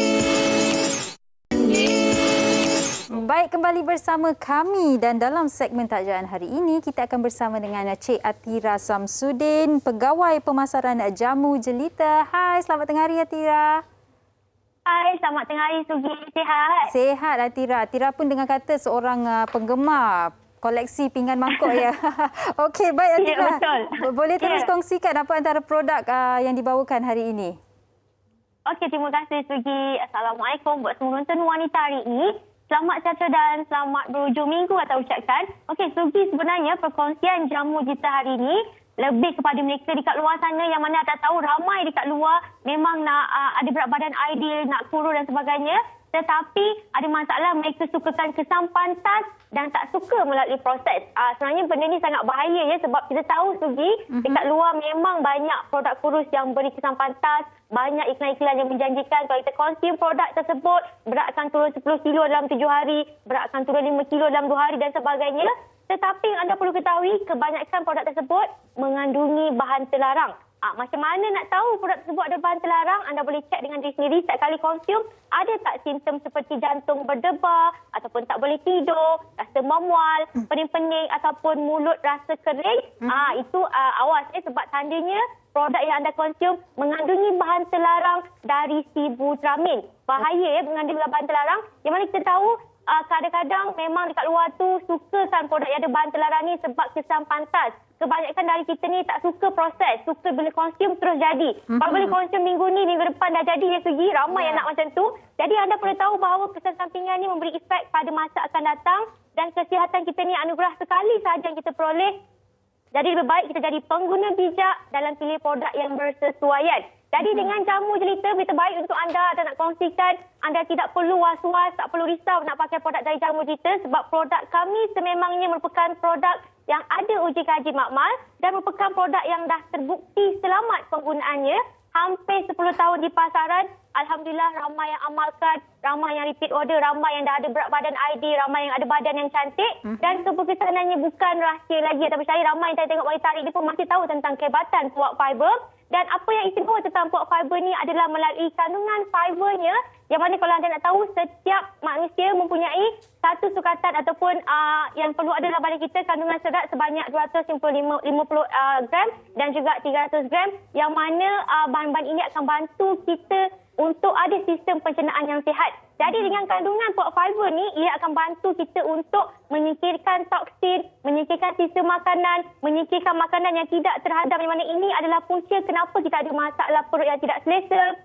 Baik, kembali bersama kami dan dalam segmen Takjaan hari ini kita akan bersama dengan Cik Atira Samsudin, Pegawai Pemasaran Jamu Jelita. Hai, selamat tengah hari Atira.
Hai, selamat tengah hari Sugi. Sihat?
Sihat Atira. Atira pun dengar kata seorang penggemar koleksi pinggan mangkuk ya. Okey, baik Atira.
Ya, betul.
Boleh terus kongsikan apa antara produk yang dibawakan hari ini?
Okey, terima kasih Sugi. Assalamualaikum buat semua penonton wanita hari ini. Selamat sejahtera dan selamat berhujung minggu atau ucapkan. Okey, Sugi, sebenarnya perkongsian Jamu Jelita hari ini lebih kepada mereka dekat luar sana yang mana anda tahu ramai dekat luar memang nak ada berat badan ideal, nak kurus dan sebagainya. Tetapi ada masalah mereka sukakan kesan pantas dan tak suka melalui proses. Sebenarnya benda ni sangat bahaya ya, sebab kita tahu Sugi, dekat luar memang banyak produk kurus yang beri kesan pantas, banyak iklan-iklan yang menjanjikan kalau kita konsum produk tersebut, berat akan turun 10 kilo dalam 7 hari, berat akan turun 5 kilo dalam 2 hari dan sebagainya. Tetapi anda perlu ketahui kebanyakan produk tersebut mengandungi bahan terlarang. Macam mana nak tahu produk tersebut ada bahan terlarang? Anda boleh cek dengan diri sendiri setiap kali konsum. Ada tak simptom seperti jantung berdebar ataupun tak boleh tidur, rasa memual, pening-pening ataupun mulut rasa kering? Itu awas sebab tandanya produk yang anda konsum mengandungi bahan terlarang dari sibutramine. Bahaya mengandungi bahan terlarang. Yang mana kita tahu kadang-kadang memang dekat luar tu sukakan produk yang ada bahan terlarang ni sebab kesan pantas. Kebanyakan dari kita ni tak suka proses, suka bila konsum terus jadi. Kalau boleh konsum minggu ni, minggu depan dah jadi ya Sugi, ramai yang nak macam tu. Jadi anda perlu tahu bahawa kesan sampingan ni memberi efek pada masa akan datang dan kesihatan kita ni anugerah sekali sahaja yang kita peroleh. Jadi lebih baik kita jadi pengguna bijak dalam pilih produk yang bersesuaian. Jadi dengan Jamu Jelita, berita baik untuk anda nak kongsikan. Anda tidak perlu was-was, tak perlu risau nak pakai produk dari Jamu Jelita sebab produk kami sememangnya merupakan produk yang ada uji kaji makmal dan merupakan produk yang dah terbukti selamat penggunaannya. hampir 10 tahun di pasaran. Alhamdulillah ramai yang amalkan, ramai yang repeat order, ramai yang dah ada berat badan ideal, ramai yang ada badan yang cantik. Dan keberkesanannya bukan rahsia lagi. Tapi saya ramai yang saya tengok wanita hari ini pun masih tahu tentang kehebatan puak fiber. Dan apa yang istimewa tentang puak fiber ni adalah melalui kandungan fibernya, yang mana kalau anda nak tahu, setiap manusia mempunyai satu sukatan ataupun yang perlu ada dalam badan kita, kandungan serat sebanyak 250 gram dan juga 300 gram, yang mana bahan-bahan ini akan bantu kita untuk ada sistem pencernaan yang sihat. Jadi dengan kandungan puak fiber ni, ia akan bantu kita untuk menyingkirkan toksin, menyingkirkan sistem makanan, menyingkirkan makanan yang tidak terhadap, yang mana ini adalah punca kenapa kita ada masalah perut yang tidak selesa,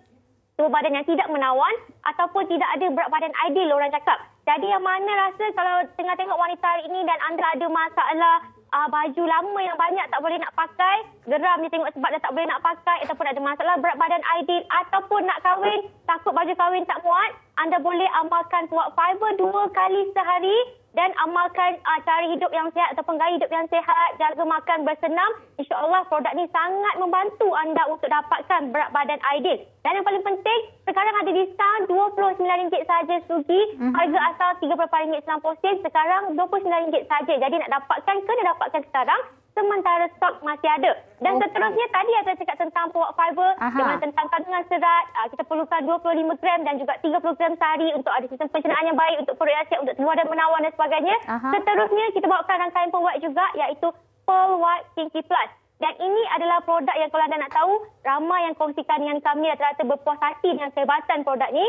tubuh badan yang tidak menawan ataupun tidak ada berat badan ideal orang cakap. Jadi yang mana rasa kalau tengah tengok wanita hari ini dan anda ada masalah baju lama yang banyak tak boleh nak pakai, geram dia tengok sebab dah tak boleh nak pakai, ataupun ada masalah berat badan ideal, ataupun nak kahwin, takut baju kahwin tak muat, anda boleh amalkan puak fiber 2 kali sehari dan amalkan cara hidup yang sihat ataupun gaya hidup yang sihat, jaga makan bersenam. InsyaAllah produk ni sangat membantu anda untuk dapatkan berat badan ideal. Dan yang paling penting, sekarang ada diskaun RM29 saja Sugi. Harga asal RM30.90, sekarang RM29 saja. Jadi nak dapatkan, kena dapatkan sekarang sementara stok masih ada. Dan seterusnya tadi saya cakap tentang puak fiber, dengan tentang kandungan serat, kita perlukan 25 gram dan juga 30 gram sehari untuk ada sistem pencernaan yang baik, untuk perut yang sihat, untuk telur dan menawan dan sebagainya. Seterusnya kita bawakan rangkaian Pearl White juga, iaitu Pearl White Pinky Plus. Dan ini adalah produk yang kalau anda nak tahu, ramai yang kongsikan dengan kami rata-rata berpuas hati dengan kehebatan produk ni.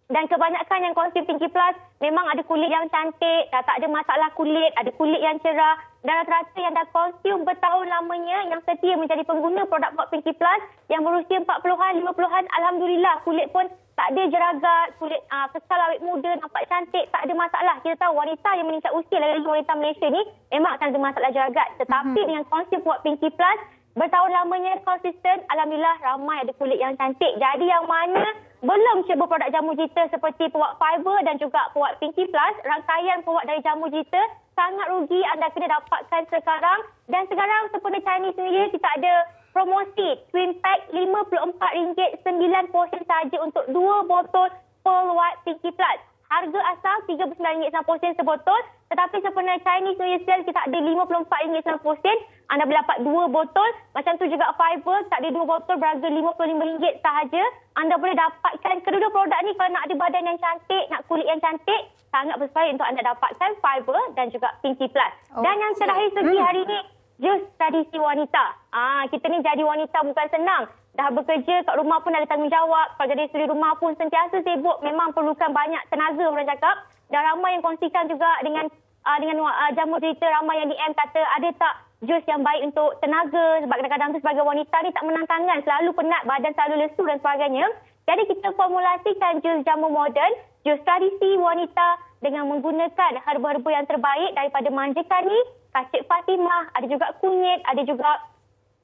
Dan kebanyakan yang kongsi Pinky Plus memang ada kulit yang cantik, dah tak ada masalah kulit, ada kulit yang cerah. Dan rata-rata yang dah konsum bertahun lamanya, yang setia menjadi pengguna produk Pinky Plus, yang berusia 40-an, 50-an, Alhamdulillah kulit pun tak ada jeragat, kulit kekal awet muda, nampak cantik, tak ada masalah. Kita tahu wanita yang meningkat usia, lagi wanita Malaysia ni, memang akan ada masalah jeragat. Tetapi dengan konsum Pinky Plus, bertahun lamanya konsisten, Alhamdulillah ramai ada kulit yang cantik. Jadi yang mana belum cuba produk Jamu Jita seperti puak fiber dan juga puak Pinky Plus, rangkaian puak dari Jamu Jita sangat rugi, anda kena dapatkan sekarang. Dan sekarang sempena Chinese New Year, kita ada promosi Twin Pack RM54 9 portion saja untuk 2 botol Pearl White Pinky Plus. Harga asal RM39.90 sebotol, tetapi sempena Chinese New Year sale kita ada RM54.90. Anda boleh dapat 2 botol. Macam tu juga fiber, tak ada 2 botol berharga RM55 sahaja. Anda boleh dapatkan kedua-dua produk ni kalau nak ada badan yang cantik, nak kulit yang cantik, sangat bersesuai untuk anda dapatkan fiber dan juga Pinky Plus. Dan yang terakhir segi hari ni, jus tradisi wanita. Kita ni jadi wanita bukan senang. Dah bekerja kat rumah pun ada tanggungjawab. Kalau jadi isteri rumah pun sentiasa sibuk. Memang perlukan banyak tenaga orang cakap. Dan ramai yang kongsikan juga dengan Jamu Cerita, ramai yang DM kata ada tak jus yang baik untuk tenaga. Sebab kadang-kadang tu sebagai wanita ni tak menang tangan. Selalu penat, badan selalu lesu dan sebagainya. Jadi kita formulasikan jus jamu moden, jus tradisi wanita dengan menggunakan herba-herba yang terbaik daripada manja kani, kacik Fatimah, ada juga kunyit, ada juga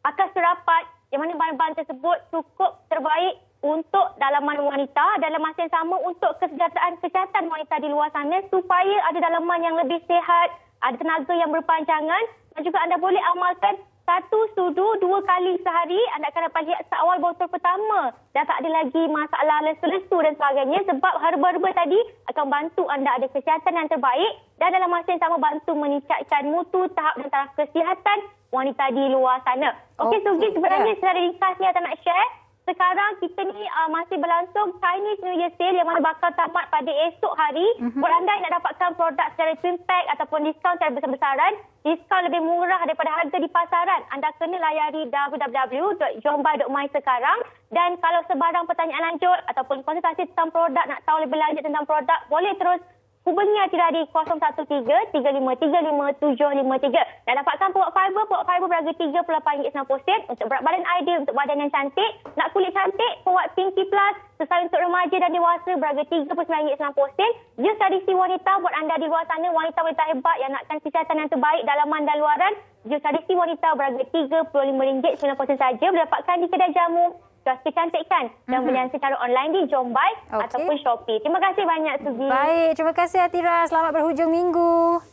akar serapat, yang mana bahan-bahan tersebut cukup terbaik untuk dalaman wanita, dalam masa yang sama untuk kesejahteraan wanita di luar sana, supaya ada dalaman yang lebih sihat, ada tenaga yang berpanjangan, dan juga anda boleh amalkan 1 sudu 2 kali sehari. Anda akan dapat lihat seawal botol pertama dah tak ada lagi masalah lesu-lesu dan sebagainya, sebab herba-herba tadi akan bantu anda ada kesihatan yang terbaik dan dalam masa yang sama bantu meningkatkan mutu, tahap dan taraf kesihatan wanita di luar sana. Okey, Sugi, sebenarnya secara ringkasnya saya nak share. Sekarang kita ni masih berlangsung Chinese New Year sale yang mana bakal tamat pada esok hari. Buat anda yang nak dapatkan produk secara twin pack ataupun diskaun secara besar-besaran, diskaun lebih murah daripada harga di pasaran, anda kena layari www.jombai.my sekarang. Dan kalau sebarang pertanyaan lanjut ataupun konsultasi tentang produk, nak tahu lebih lanjut tentang produk, boleh terus hubungi Atira di 013-3535-753. Dan dapatkan puak fiber berharga RM38.90 untuk berat badan ideal, untuk badan yang cantik. Nak kulit cantik, puak Pinky Plus sesuai untuk remaja dan dewasa berharga RM39.90. Jus tradisi wanita buat anda di luar sana, wanita-wanita hebat yang nakkan kesihatan yang terbaik dalaman dan luaran. Jus tradisi wanita berharga RM35.90 saja. Boleh dapatkan di kedai jamu, kios kecantikan dan belian secara online di Jombai ataupun Shopee. Terima kasih banyak, Sugi.
Baik, terima kasih Atira. Selamat berhujung minggu.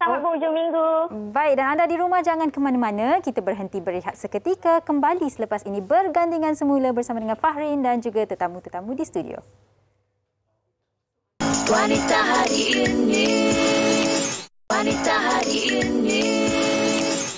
Selamat berhujung minggu.
Baik, dan anda di rumah jangan ke mana-mana. Kita berhenti berehat seketika. Kembali selepas ini bergandingan semula bersama dengan Fahrin dan juga tetamu-tetamu di studio.
Wanita hari ini, wanita hari ini.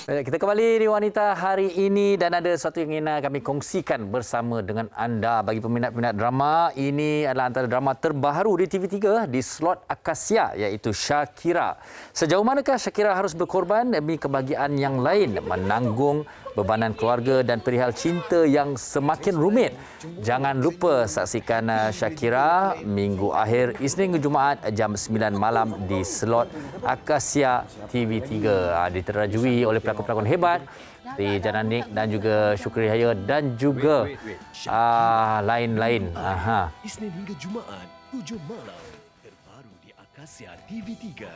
Kita kembali di Wanita Hari Ini dan ada sesuatu yang ingin kami kongsikan bersama dengan anda. Bagi peminat-peminat drama, ini adalah antara drama terbaru di TV3 di slot Akasia, iaitu Shakira. Sejauh manakah Shakira harus berkorban demi kebahagiaan yang lain, menanggung bebanan keluarga dan perihal cinta yang semakin rumit? Jangan lupa saksikan Shakira minggu akhir Isnin ke Jumaat jam 9 malam di slot Akasia TV3. Diterajui oleh pelakon-pelakon hebat seperti Jananik dan juga Syukri Haya dan juga lain-lain.
Isnin hingga Jumaat 7 malam terbaru di Akasia TV3.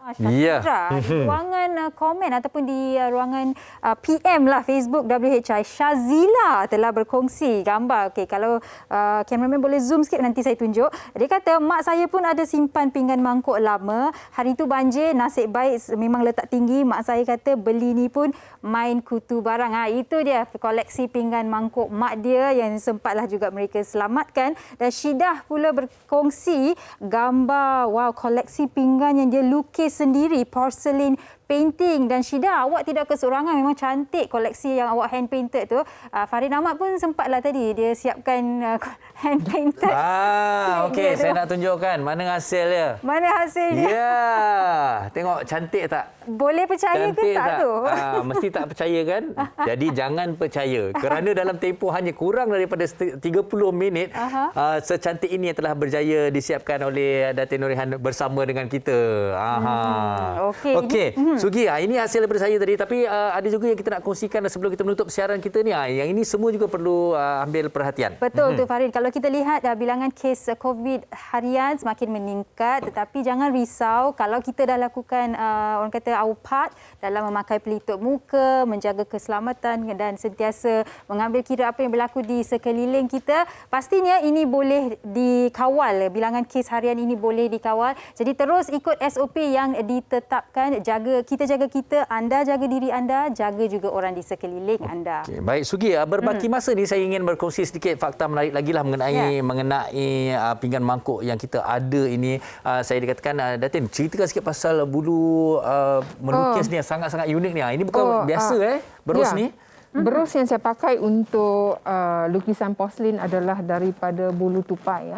Shakira, di ruangan komen ataupun di ruangan PM lah Facebook WHI, Shazila telah berkongsi gambar. Okey, kalau kameraman boleh zoom sikit nanti saya tunjuk. Dia kata, mak saya pun ada simpan pinggan mangkuk lama. Hari tu banjir, nasib baik memang letak tinggi. Mak saya kata beli ni pun main kutu barang. Itu dia koleksi pinggan mangkuk mak dia yang sempatlah juga mereka selamatkan. Dan Syidah pula berkongsi gambar koleksi pinggan yang dia lukis sendiri, porcelain painting. Dan Syidah, awak tidak keseorangan, memang cantik koleksi yang awak hand painted tu. Fahrin Ahmad pun sempatlah tadi dia siapkan hand painted.
Okey, saya nak tunjukkan mana hasil dia.
Mana hasilnya?
Ya, tengok cantik tak?
Boleh percaya
cantik
ke tak tu?
Mesti tak percaya kan? Jadi jangan percaya. Kerana dalam tempoh hanya kurang daripada 30 minit, secantik ini yang telah berjaya disiapkan oleh Datin Nurihan bersama dengan kita. Okey. Sugi, ini hasil daripada saya tadi. Tapi ada juga yang kita nak kongsikan sebelum kita menutup siaran kita ni. Yang ini semua juga perlu ambil perhatian.
Betul tu Fahrin. Kalau kita lihat bilangan kes COVID harian semakin meningkat. Tetapi jangan risau kalau kita dah lakukan orang kata our part dalam memakai pelitup muka, menjaga keselamatan dan sentiasa mengambil kira apa yang berlaku di sekeliling kita. Pastinya ini boleh dikawal. Bilangan kes harian ini boleh dikawal. Jadi terus ikut SOP yang ditetapkan. Kita jaga kita, anda jaga diri anda, jaga juga orang di sekeliling anda.
Okay, baik Sugi, berbaki masa ni saya ingin berkongsi sedikit fakta menarik lagi lah mengenai pinggan mangkuk yang kita ada ini. Saya dikatakan, Datin, ceritakan sikit pasal bulu melukis ni yang sangat-sangat unik ni. Ini bukan biasa berus ni.
Berus yang saya pakai untuk lukisan porselin adalah daripada bulu tupai.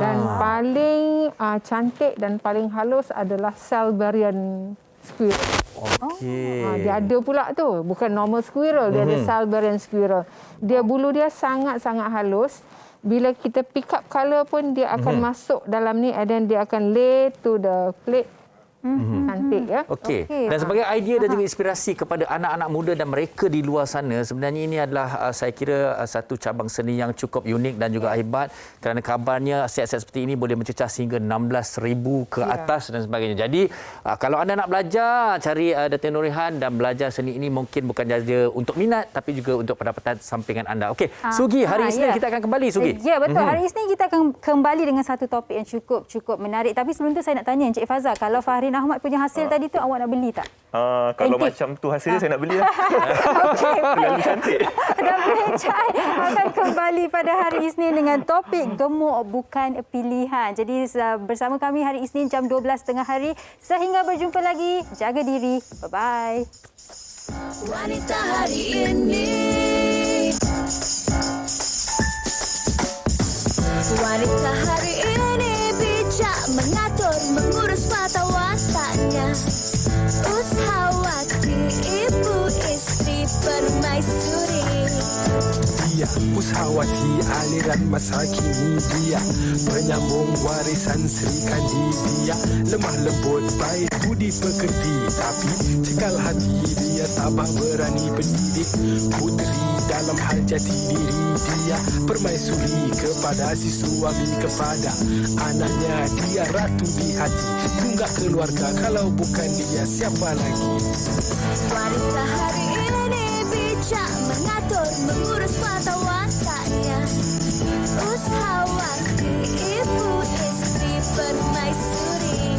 Dan paling cantik dan paling halus adalah Siberian squirrel. Dia ada pula tu. Bukan normal squirrel. Dia ada Siberian squirrel. Bulu dia sangat-sangat halus. Bila kita pick up colour pun dia akan masuk dalam ni and then dia akan lay to the plate. Cantik ya.
Okey. Dan sebagai idea dan juga inspirasi kepada anak-anak muda dan mereka di luar sana, sebenarnya ini adalah saya kira satu cabang seni yang cukup unik dan juga hebat kerana kabarnya set-set seperti ini boleh mencecah sehingga 16,000 ke atas dan sebagainya. Jadi kalau anda nak belajar, cari Datin Nurihan dan belajar seni ini mungkin bukan saja untuk minat tapi juga untuk pendapatan sampingan anda. Okey, Sugi, hari Isnin kita akan kembali Sugi.
Ya, betul. Hari Isnin kita akan kembali dengan satu topik yang cukup menarik. Tapi sebelum tu saya nak tanya Encik Fazal, kalau Fahrin Ahmad punya hasil tadi tu awak nak beli tak?
Kalau macam tu hasilnya saya nak beli lah.
Okey.
Terlalu cantik.
Dan Berhecai akan kembali pada hari Isnin dengan topik gemuk bukan pilihan. Jadi bersama kami hari Isnin jam 12.30 hari. Sehingga berjumpa lagi. Jaga diri. Bye-bye.
Wanita hari ini. Wanita hari ini bijak mengatur, mengurus mata wataknya. Ushawati, ibu istri permaisuri.
Dia Ushawati, aliran masa kini dia penyambung warisan Sri Kandi. Dia lemah lembut, baik budi pekerti, tapi cekal hati dia tabah berani pendidik putri dalam hal jati diri. Dia permaisuri kepada si suami, kepada anaknya. Dia ratu di hati, tunggak keluarga. Kalau bukan dia, siapa lagi?
Wanita hari ini bijak mengatur, mengurus mata wataknya. Ushawati, ibu istri permaisuri.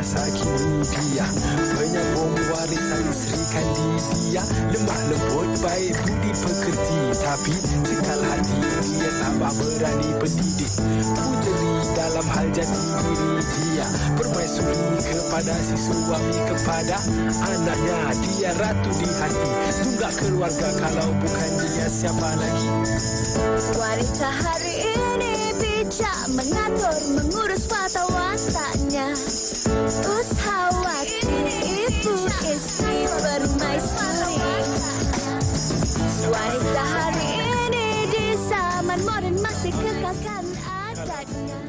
masa kini dia penyambung warisan Sri Kandidia. Lemah lembut baik budi pekerti, tapi cekal hati dia tambah berani pendidik. Puteri dalam hal jati diri dia, permaisuri kepada si suami, kepada anaknya. Dia ratu di hati, tunggak keluarga, kalau bukan dia siapa lagi?
Wanita hari ini bijak mengatur, mengurus watak-wataknya. Ushawati, ibu istri, permaisuri. Wanita hari ini di zaman modern masih kekalkan adatnya.